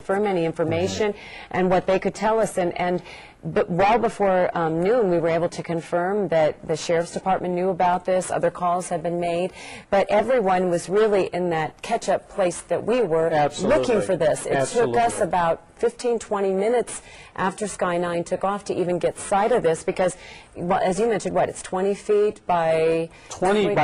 confirm any information and what they could tell us. But well before noon, we were able to confirm that the Sheriff's Department knew about this, other calls had been made, but everyone was really in that catch-up place that we were looking for this. It took us about 15, 20 minutes after Sky 9 took off to even get sight of this because, well, as you mentioned, what, it's 20 feet by... 20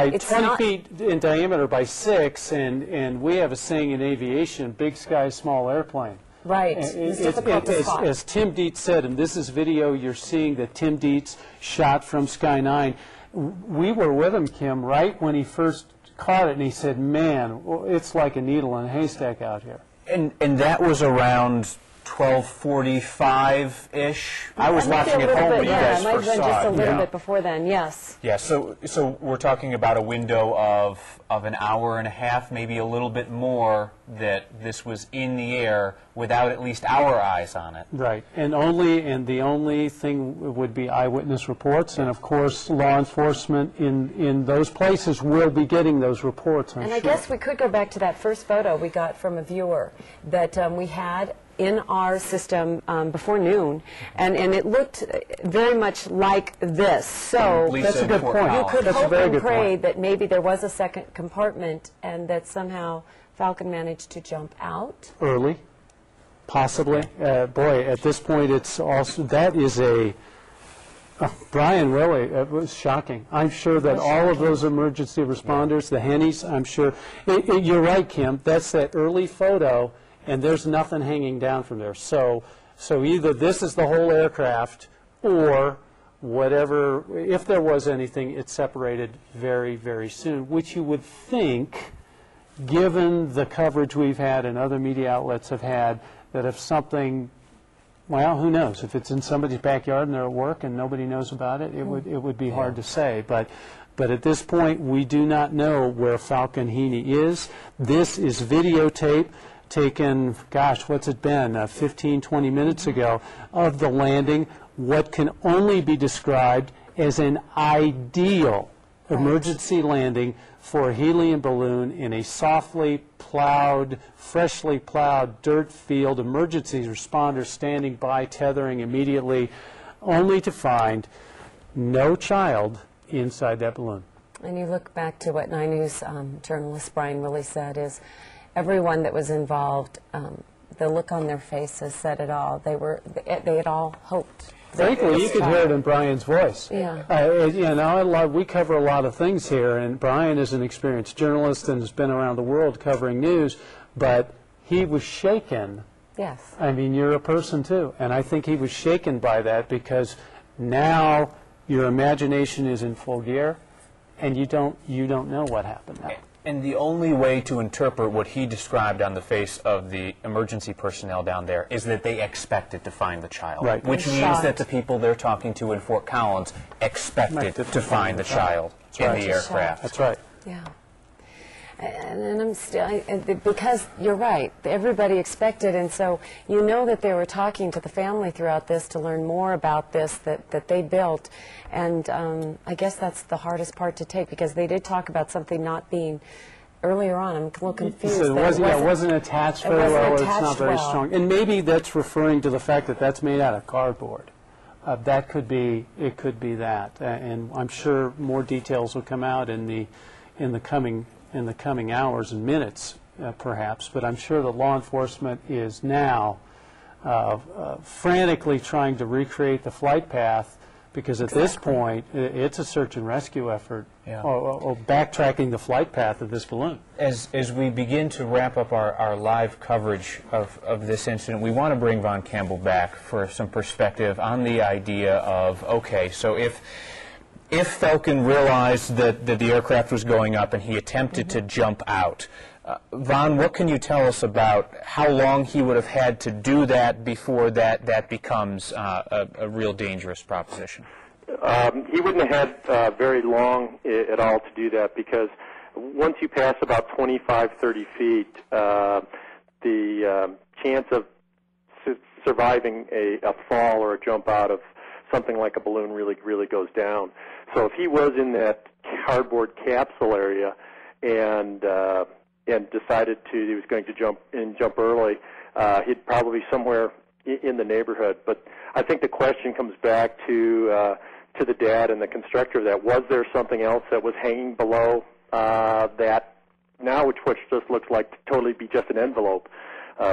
feet in diameter by 6, and we have a saying in aviation, big sky, small airplane. Right. As Tim Dietz said, and this is video you're seeing that Tim Dietz shot from Sky 9, we were with him, Kim, right when he first caught it, and he said, man, it's like a needle in a haystack out here. And that was around 12:45-ish. I was watching at home when you guys first saw it. Just a little bit before then, yes. Yeah, so we're talking about a window of an hour and a half, maybe a little bit more, that this was in the air without at least our eyes on it. Right, and the only thing would be eyewitness reports, and of course law enforcement in those places will be getting those reports, I'm sure. And I guess we could go back to that first photo we got from a viewer that we had in our system before noon, and it looked very much like this. So that's a good point. You could hope and pray that maybe there was a second compartment and that somehow Falcon managed to jump out. Early, possibly. Boy, at this point, it's also, that is a, Brian, really, it was shocking. I'm sure that all of those emergency responders, the Hennies, I'm sure, you're right, Kim, that's that early photo, and there's nothing hanging down from there. So either this is the whole aircraft, or whatever, if there was anything, it separated very, very soon, which you would think, given the coverage we've had and other media outlets have had, that if something, well, who knows, if it's in somebody's backyard and they're at work and nobody knows about it, it would be hard to say. But at this point, we do not know where falcon+heene is. This is videotape taken, gosh, what's it been, 15, 20 minutes ago, of the landing, what can only be described as an ideal emergency landing for a helium balloon in a softly plowed, freshly plowed dirt field, emergency responders standing by, tethering immediately, only to find no child inside that balloon. And you look back to what 9 News journalist Brian Willey said is, everyone that was involved, the look on their faces said it all. They had all hoped. Frankly, you could hear it in Brian's voice. Yeah. You know, we cover a lot of things here, and Brian is an experienced journalist and has been around the world covering news, but he was shaken. Yes. I mean, you're a person too, and I think he was shaken by that because now your imagination is in full gear, and you don't know what happened now. And the only way to interpret what he described on the face of the emergency personnel down there is that they expected to find the child. Right. Which means that the people they're talking to in Fort Collins expected to find the child in the aircraft. That's right. Yeah. And I'm still, because you're right, everybody expected, and so you know that they were talking to the family throughout this to learn more about this that they built, and I guess that's the hardest part to take, because they did talk about something not being, earlier on, I'm a little confused. So it wasn't attached very well, or it's not very strong. And maybe that's referring to the fact that that's made out of cardboard. That could be, it could be that, and I'm sure more details will come out in the coming hours and minutes, perhaps, but I'm sure that law enforcement is now frantically trying to recreate the flight path, because at this point, it's a search and rescue effort, or backtracking the flight path of this balloon. As we begin to wrap up our live coverage of this incident, we want to bring Von Campbell back for some perspective on the idea of, okay, so if Falcon realized that the aircraft was going up and he attempted to jump out, Von, what can you tell us about how long he would have had to do that before that becomes a real dangerous proposition? He wouldn't have had very long at all to do that, because once you pass about 25, 30 feet, the chance of surviving a fall or a jump out of something like a balloon really goes down. So if he was in that cardboard capsule area and decided he was going to jump early, he'd probably be somewhere in the neighborhood. But I think the question comes back to the dad and the constructor of that. Was there something else that was hanging below that now, which just looks like to totally be just an envelope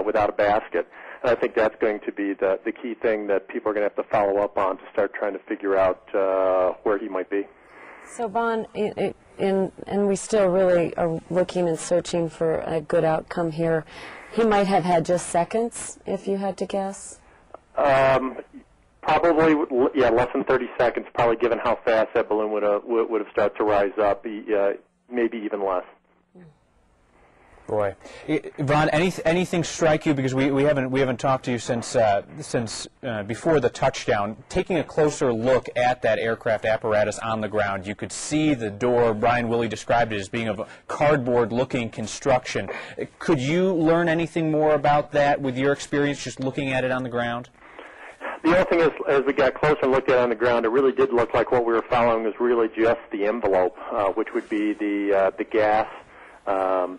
without a basket? And I think that's going to be the key thing that people are going to have to follow up on to start trying to figure out where he might be. So, Vaughn, and we still really are looking and searching for a good outcome here. He might have had just seconds, if you had to guess. Probably, yeah, less than 30 seconds. Probably, given how fast that balloon would have started to rise up, maybe even less. Boy, Vaughn, anything strike you, because we haven't talked to you since before the touchdown. Taking a closer look at that aircraft apparatus on the ground, you could see the door. Brian Willey described it as being of a cardboard-looking construction. Could you learn anything more about that with your experience just looking at it on the ground? The other thing is, as we got closer and looked at it on the ground, it really did look like what we were following was really just the envelope, which would be the gas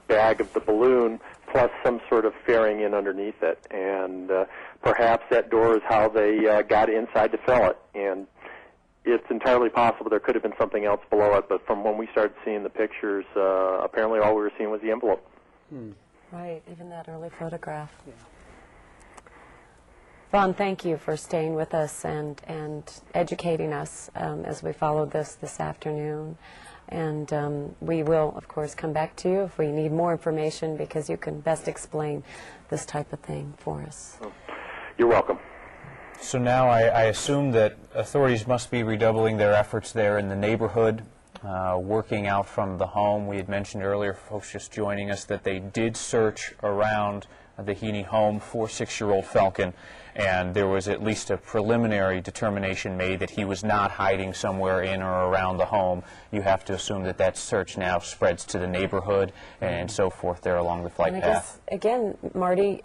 bag of the balloon, plus some sort of fairing in underneath it. And perhaps that door is how they got inside to fill it. And it's entirely possible there could have been something else below it, but from when we started seeing the pictures, apparently all we were seeing was the envelope. Right, even that early photograph. Yeah. Vaughn, thank you for staying with us and educating us as we followed this afternoon. And we will, of course, come back to you if we need more information, because you can best explain this type of thing for us. You're welcome. So now I assume that authorities must be redoubling their efforts there in the neighborhood, working out from the home. We had mentioned earlier, folks just joining us, that they did search around the Heene home for 6-year-old Falcon, and there was at least a preliminary determination made that he was not hiding somewhere in or around the home. You have to assume that that search now spreads to the neighborhood and so forth there along the flight and path. I guess, again, Marty,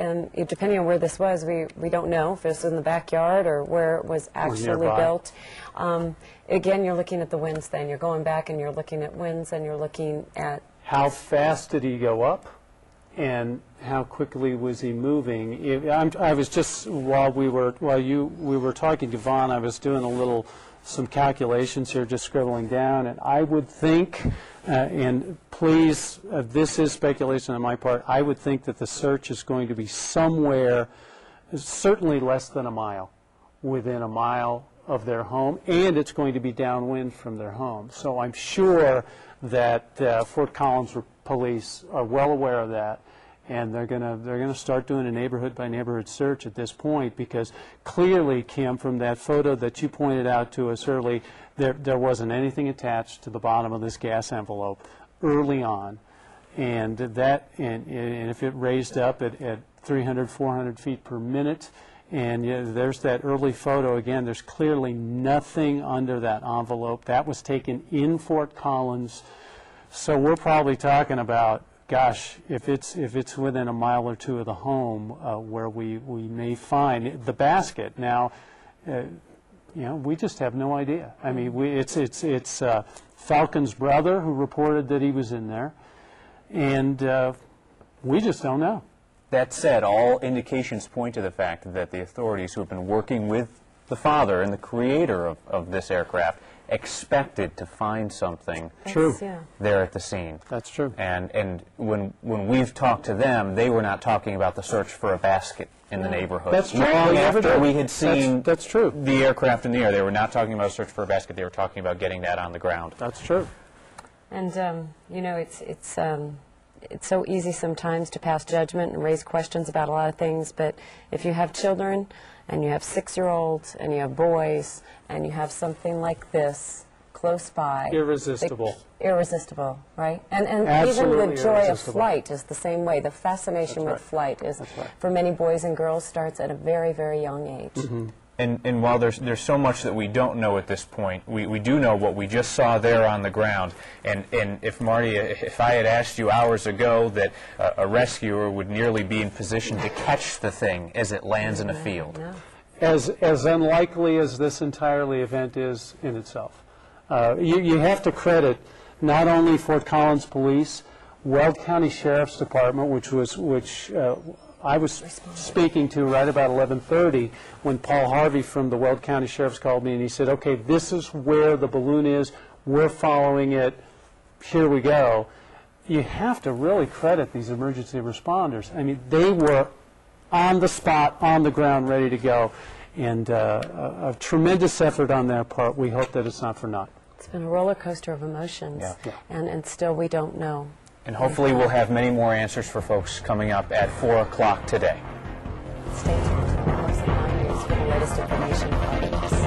depending on where this was, we don't know if this was in the backyard or where it was actually built. Again, you're looking at the winds then. You're going back and you're looking at winds and you're looking at... How fast did he go up? And how quickly was he moving? I was just, while we were talking to Vaughn, I was doing some calculations here, just scribbling down, and I would think, and please, this is speculation on my part, I would think that the search is going to be somewhere, certainly less than a mile, within a mile of their home, and it's going to be downwind from their home. So I'm sure that Fort Collins police are well aware of that, and they're gonna start doing a neighborhood by neighborhood search at this point, because clearly, Kim, from that photo that you pointed out to us early, there wasn't anything attached to the bottom of this gas envelope early on, and if it raised up at 300, 400 feet per minute. And there's that early photo again. There's clearly nothing under that envelope. That was taken in Fort Collins. So we're probably talking about, gosh, if it's within a mile or two of the home where we may find the basket. Now, we just have no idea. I mean, it's Falcon's brother who reported that he was in there, and we just don't know. That said, all indications point to the fact that the authorities who have been working with the father and the creator of this aircraft expected to find something there at the scene. That's true. And when we've talked to them, they were not talking about the search for a basket in the neighborhood. That's true. Long after we had seen that's true. The aircraft in the air, they were not talking about a search for a basket. They were talking about getting that on the ground. That's true. And it's so easy sometimes to pass judgment and raise questions about a lot of things, but if you have children and you have 6-year-olds and you have boys and you have something like this close by... Irresistible. Irresistible, right? And Absolutely even the joy of flight is the same way. The fascination with flight is, for many boys and girls, starts at a very, very young age. Mm-hmm. And while there's so much that we don't know at this point, we do know what we just saw there on the ground. And if Marty, if I had asked you hours ago that a rescuer would nearly be in position to catch the thing as it lands in a field. As unlikely as this entirely event is in itself. You have to credit not only Fort Collins Police, Weld County Sheriff's Department, which I was speaking to right about 11:30 when Paul Harvey from the Weld County Sheriff's called me, and he said, okay, this is where the balloon is. We're following it. Here we go. You have to really credit these emergency responders. I mean, they were on the spot, on the ground, ready to go, and a tremendous effort on their part. We hope that it's not for naught. It's been a roller coaster of emotions, and still we don't know. And hopefully we'll have many more answers for folks coming up at 4 o'clock today. Stay tuned to the News for the latest information.